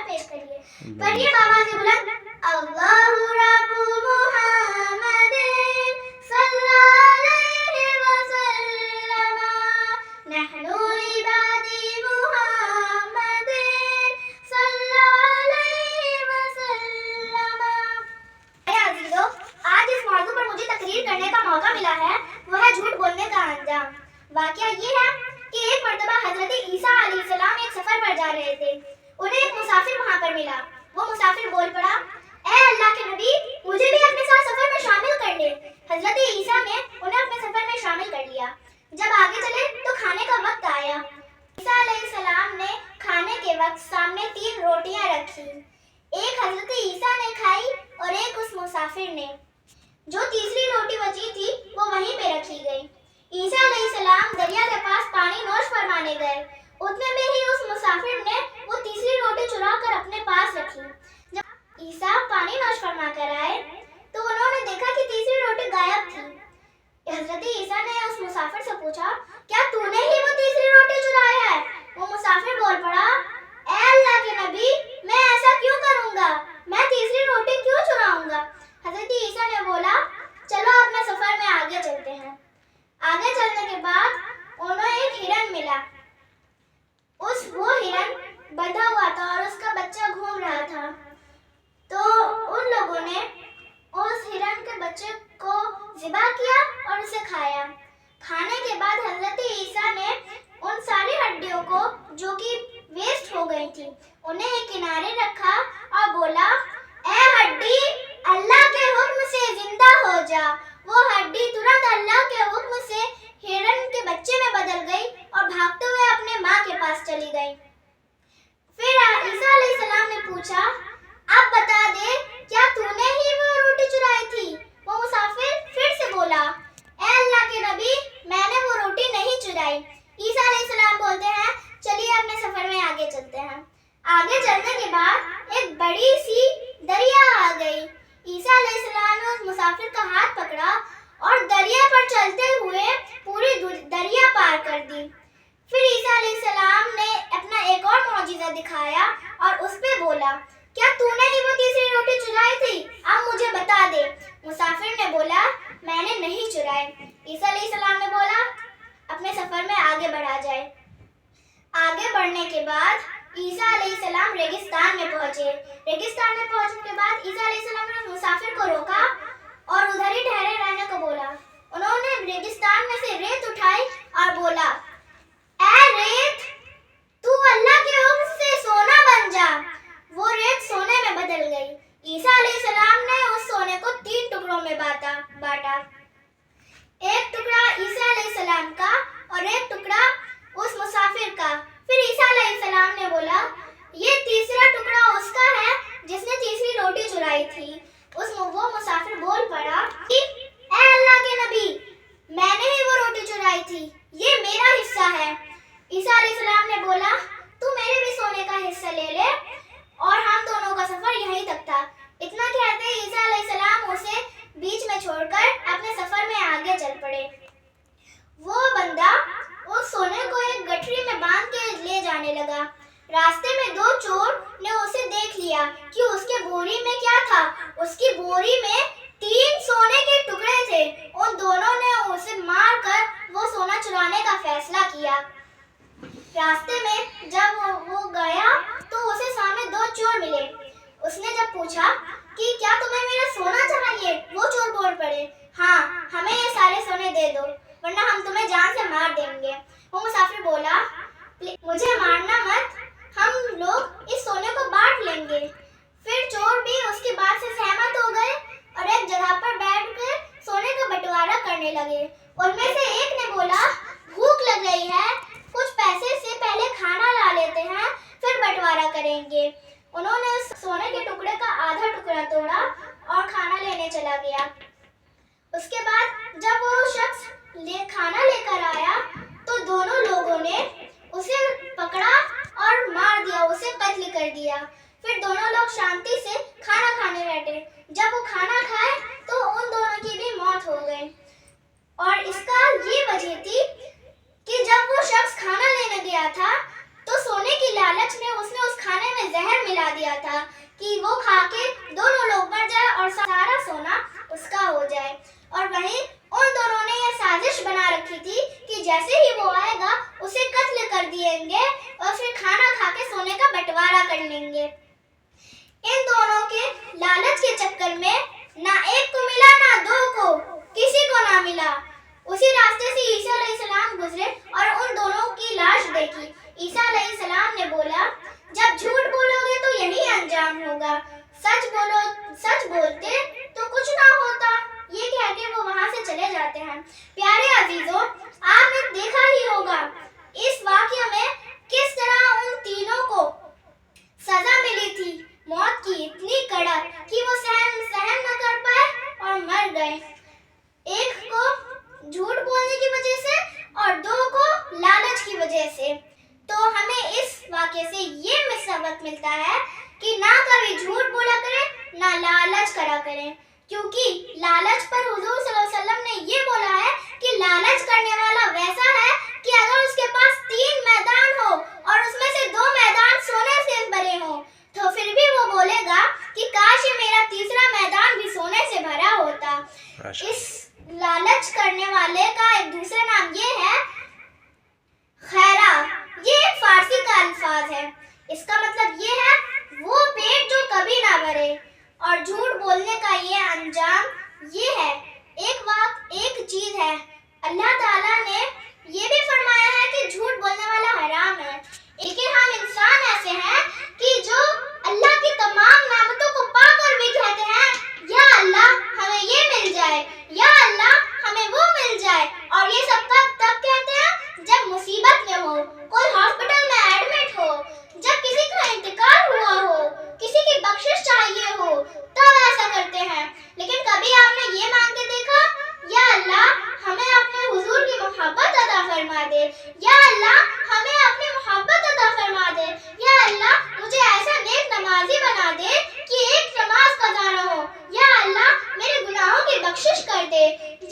پیش کریے. پڑھیے بابا سے بلند. اللہ رب محمد صلی علیہ وسلم نحن عبادی محمد صلی علیہ وسلم. عزیزو، آج جس موضوع پر مجھے تقریر کرنے کا موقع ملا ہے وہ ہے جھوٹ بولنے کا انجام. واقعہ یہ ہے کہ ایک مرتبہ حضرت عیسیٰ علیہ السلام ایک سفر پر جا رہے تھے. انہیں ایک مسافر وہاں پر ملا. وہ مسافر بول پڑا، اے اللہ کے نبی، مجھے بھی اپنے ساتھ سفر میں شامل کر لے. حضرت عیسیٰ نے انہیں اپنے سفر میں شامل کر لیا. جب آگے چلے تو کھانے کا وقت آیا. عیسیٰ علیہ السلام نے کھانے کے وقت سامنے 3 روٹیاں رکھی. ایک حضرت عیسیٰ نے کھائی اور ایک اس مسافر نے. جو تیسری روٹی بچی تھی وہ وہیں پہ رکھی گئی. عیسیٰ علیہ السلام دریا کے پاس پانی نوش فرمانے گئے. اتنے میں ہی اس مسافر نے وہ تیسری روٹی چرا کر اپنے پاس رکھی. جب عیسیٰ پانی نوش فرما کر آئے تو انہوں نے دیکھا کہ تیسری روٹی غائب تھی. حضرت عیسیٰ نے اس مسافر سے پوچھا، کیا تو نے ہی وہ تیسری روٹی چرائی ہے؟ وہ مسافر بول پڑا، اے اللہ کے نبی، میں ایسا کیوں کروں گا؟ میں تیسری روٹی کیوں چراؤں گا؟ حضرت عیسیٰ نے بولا، چلو اپنے سفر میں آگے چلتے ہیں. آگے چلنے کے بعد انہیں ایک ہرن ملا. وہ ہرن بندھا ہوا تھا اور اس کا بچہ گھوم رہا تھا. تو ان لوگوں نے اس ہرن کے بچے کو ذبح کیا اور اسے کھایا. کھانے کے بعد حضرت عیسیٰ نے ان ساری ہڈیوں کو جو کہ ویسٹ ہو گئی تھی انہیں ایک کنارے رکھا اور بولا، اے ہڈی، اللہ کے حکم سے زندہ ہو جا. وہ ہڈی ترنت اللہ کے حکم سے ہرن کے بچے میں بدل گئی اور بھاگتے ہوئے اپنے ماں کے پاس چلی گئی. پھر عیسیٰ علیہ السلام نے پوچھا، اب بتا دے، کیا تو نے ہی وہ روٹی چرائی تھی؟ وہ مسافر پھر سے بولا، اے اللہ کے نبی، میں نے وہ روٹی نہیں چرائی. عیسیٰ علیہ السلام بولتے ہیں، چلیے اپنے سفر میں آگے چلتے ہیں. آگے چلنے کے بعد ایک بڑی سی دریا آ گئی. عیسیٰ علیہ السلام نے اس مسافر کا ہاتھ پکڑا اور دریا پر چلتے ہوئے پوری دریا پار کر دی. پھر عیسیٰ علیہ السلام نے اپنا ایک اور معجزہ دکھایا اور اس پہ بولا، کیا تو نے ہی وہ تیسری روٹی چرائی تھی؟ اب مجھے بتا دے. مسافر نے بولا، میں نے نہیں چرائی. عیسیٰ علیہ السلام نے بولا، اپنے سفر میں آگے بڑھا جائے. آگے بڑھنے کے بعد عیسیٰ علیہ السلام ریگستان میں پہنچے. ریگستان میں پہنچنے کے بعد عیسیٰ علیہ السلام نے مسافر کو روکا اور ادھر ہی ٹھہرے رہنے کو بولا. انہوں نے ریگستان میں سے ریت اٹھائی اور بولا، اے ریت، تو اللہ کے حکم سے سونا بن جا. وہ ریت سونے میں بدل گئی. عیسیٰ علیہ السلام نے اس سونے کو 3 ٹکڑوں میں بانٹا. ایک ٹکڑا عیسیٰ علیہ السلام کا اور ایک ٹکڑا اس مسافر کا. پھر عیسیٰ علیہ السلام نے بولا، یہ تیسرا ٹکڑا اس کا ہے جس نے تیسری روٹی چرائی تھی. وہ مسافر بول پڑا، اے اللہ کے نبی، میں نے ہی وہ روٹی چرائی تھی، یہ میرا حصہ ہے. عیسیٰ علیہ السلام نے بولا، تو میرے بھی سونے کا حصہ لے لے، اور ہم دونوں کا سفر یہیں تک تھا. اتنا کہتے ہی عیسیٰ علیہ السلام اسے بیچ میں چھوڑ کر اپنے سفر میں آگے چل پڑے. وہ بندہ اس سونے کو ایک گٹھری میں باندھ کے لے جانے لگا. راستے میں 2 چور نے اسے دیکھ لیا کہ اس کے بوری میں کیا تھا. اس کی بوری میں 3 سونے کے ٹکڑے تھے. ان دونوں نے اسے مار کر وہ سونا چرانے کا فیصلہ کیا. راستے میں جب وہ گیا تو اسے سامنے 2 چور ملے. اس نے جب پوچھا کہ کیا تمہیں میرا سونا چاہیے؟ وہ چور بول پڑے، ہاں، ہمیں یہ سارے سونے دے دو ورنہ ہم تمہیں جان سے مار دیں گے. وہ مسافر بولا، مجھے مارنا مت، ہم لوگ اس سونے کو بانٹ لیں گے. پھر چور بھی اس کی بات سے سہمت ہو گئے اور ایک جگہ پر بیٹھ کر سونے کا بٹوارا کرنے لگے. ان میں سے ایک نے بولا، بھوک لگ رہی ہے، کچھ پیسے سے پہلے کھانا لا لیتے ہیں پھر بٹوارا کریں گے. انہوں نے اس سونے کے ٹکڑے کا آدھا ٹکڑا توڑا اور کھانا لینے چلا گیا. اس کے بعد جب وہ شخص کھانا لے کر آیا تو دونوں لوگوں نے اسے پکڑا اور مار دیا، اسے قتل کر دیا. پھر دونوں لوگ شانتی سے کھانا کھانے بیٹھے. جب وہ کھانا کھائے تو ان دونوں کی بھی موت ہو گئی. اور اس کا یہ وجہ تھی کہ جب وہ شخص کھانا لینے گیا تھا تو سونے کی لالچ میں اس نے اس کھانے میں زہر ملا دیا تھا کہ وہ کھا کے دونوں لوگ مر جائے اور سارا سونا اس کا ہو جائے. اور وہیں ان دونوں نے یہ سازش بنا رکھی تھی کہ جیسے ہی وہ آئے گا اسے قتل کر دیں گے اور پھر کھانا کھا کے سونے کا بٹوارا کر لیں گے. ان دونوں کے لالچ کے چکر میں نہ ایک کو ملا نہ دو کو، کسی کو نہ ملا. اسی راستے سے عیسیٰ علیہ السلام گزرے اور ان دونوں کی لاش دیکھی. عیسیٰ علیہ السلام نے بولا جب جھوٹ بولو گے تو یہی انجام ہوگا، سچ بولتے تو کچھ نہ ہوتا. یہ کہہ کے وہ وہاں سے چلے جاتے ہیں. پیارے عزیزوں، آپ نے دیکھا ہی ہوگا اس واقعے میں کس طرح ان تینوں کو سزا ملی تھی موت کی اتنی کڑک کہ وہ سہن نہ کر پائے اور مر گئے. ایک کو جھوٹ بولنے کی وجہ سے اور دو کو لالچ کی وجہ سے. تو ہمیں اس واقعے سے یہ سبق ملتا ہے کہ نہ کبھی جھوٹ بولا کریں نہ لالچ کرا کریں، کیونکہ لالچ پر حضور صلی اللہ علیہ وسلم نے یہ بولا ہے کہ لالچ کرنے والا ویسا ہے کہ اگر اس کے پاس 3 میدان ہو اور اس میں سے 2 میدان سونے سے بھرے ہوں تو پھر بھی وہ بولے گا کہ کاش یہ میرا تیسرا میدان بھی سونے سے بھرا ہوتا. اس لالچ کرنے والے کا ایک دوسرا نام یہ ہے خیرہ. یہ ایک فارسی کا الفاظ ہے. اس کا مطلب یہ ہے وہ پیٹ جو کبھی نہ بھرے. اور جھوٹ بولنے کا یہ انجام یہ ہے. ایک چیز ہے، اللہ تعالیٰ نے یہ بھی فرمایا ہے کہ جھوٹ بولنے والا حرام ہے، لیکن ہم انسان ایسے ہیں کہ جو اللہ کی تمام نعمتوں کو پا کر بھی کہتے ہیں یا اللہ ہمیں یہ مل جائے، یا اللہ ہمیں وہ مل جائے. اور یہ سب تب کہتے ہیں جب مصیبت میں ہو، کوئی ہاسپٹل میں ایڈمٹ ہو، جب کسی کا انتقال ہوا ہو، کسی کی بخشش چاہیے ہو، تب ایسا کرتے ہیں. لیکن کبھی آپ نے یہ مانگ کے دیکھا یا اللہ ہمیں اپنے حضور کی محبت عطا فرما دے، یا اللہ ہمیں اپنی محبت عطا فرما دے، یا اللہ مجھے ایسا نیک نمازی بنا دے کہ ایک نماز قضا نہ ہو، یا اللہ میرے گناہوں کی بخشش کر دے،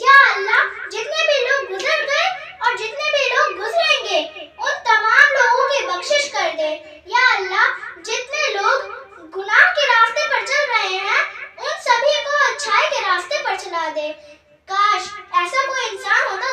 یا اللہ جتنے بھی لوگ گزر گئے اور جتنے بھی لوگ گزریں گے ان تمام لوگوں کی بخشش کر دے، یا اللہ جتنے لوگ گناہ کے راستے پر چل رہے ہیں ان سبھی کو اچھائی کے راستے پر چلا دے. کاش ایسا کوئی انسان ہوتا